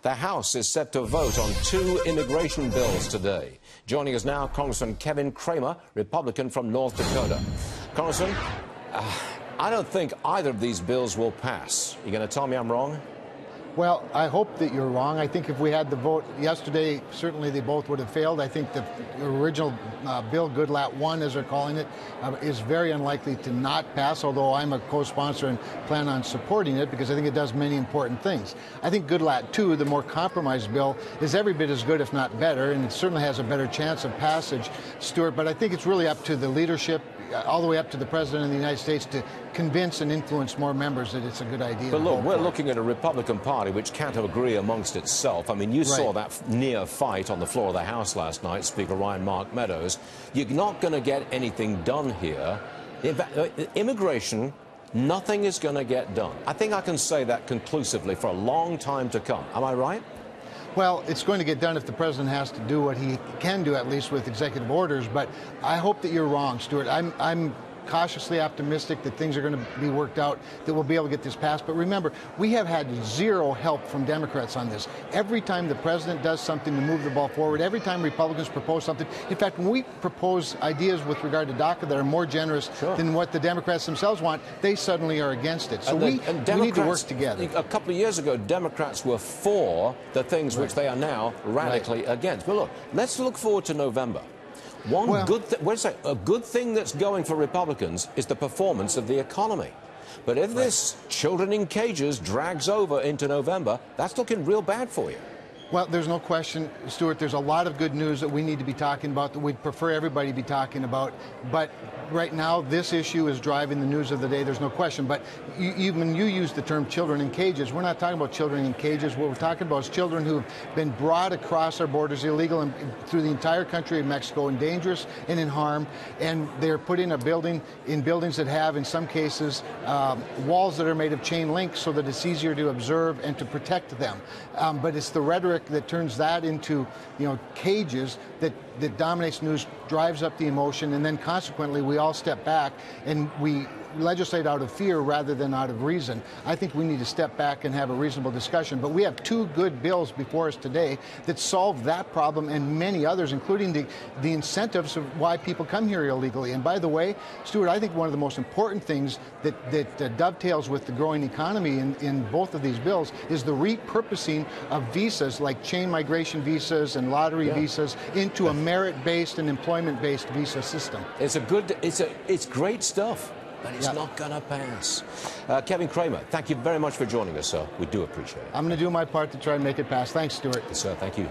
The House is set to vote on 2 immigration bills today. Joining us now, Congressman Kevin Cramer, Republican from North Dakota. Congressman, I don't think either of these bills will pass. You going to tell me I'm wrong? Well, I hope that you're wrong. I think if we had the vote yesterday, certainly they both would have failed. I think the original bill, Goodlatte 1, as they're calling it, is very unlikely to not pass, although I'm a co-sponsor and plan on supporting it because I think it does many important things. I think Goodlatte 2, the more compromised bill, is every bit as good, if not better, and it certainly has a better chance of passage, Stuart, but I think it's really up to the leadership, all the way up to the President of the United States, to convince and influence more members that it's a good idea. But look, we're looking at a Republican Party which can't agree amongst itself. I mean, you saw that near fight on the floor of the House last night, Speaker Ryan Mark Meadows. You're not going to get anything done here. In fact, immigration, nothing is going to get done. I think I can say that conclusively for a long time to come. Am I right? Well, it's going to get done if the president has to do what he can do, at least with executive orders. But I hope that you're wrong, Stuart. I'm cautiously optimistic that things are going to be worked out, that we'll be able to get this passed. But remember, we have had zero help from Democrats on this. Every time the president does something to move the ball forward, every time Republicans propose something, in fact, when we propose ideas with regard to DACA that are more generous than what the Democrats themselves want, they suddenly are against it. So we need to work together. A couple of years ago, Democrats were for the things which they are now radically against. But look, let's look forward to November. A good thing that's going for Republicans is the performance of the economy. But if this children in cages drags over into November, that's looking real bad for you. Well, there's no question, Stuart, there's a lot of good news that we need to be talking about, that we'd prefer everybody to be talking about. But right now, this issue is driving the news of the day, there's no question. But when you use the term children in cages, we're not talking about children in cages. What we're talking about is children who've been brought across our borders illegal and through the entire country of Mexico and dangerous and in harm. And they're put in buildings that have, in some cases, walls that are made of chain link so that it's easier to observe and to protect them. But it's the rhetoric that turns that into, cages that dominates news, drives up the emotion, and then consequently we all step back and we legislate out of fear rather than out of reason. I think we need to step back and have a reasonable discussion. But we have 2 good bills before us today that solve that problem and many others, including the incentives of why people come here illegally. And by the way, Stuart, I think one of the most important things that dovetails with the growing economy in both of these bills is the repurposing of visas, like chain migration visas and lottery visas, into a merit-based and employment-based visa system. It's great stuff. But it's not going to pass. Kevin Cramer, thank you very much for joining us, sir. We do appreciate it. I'm going to do my part to try and make it pass. Thanks, Stuart. Yes, sir. Thank you.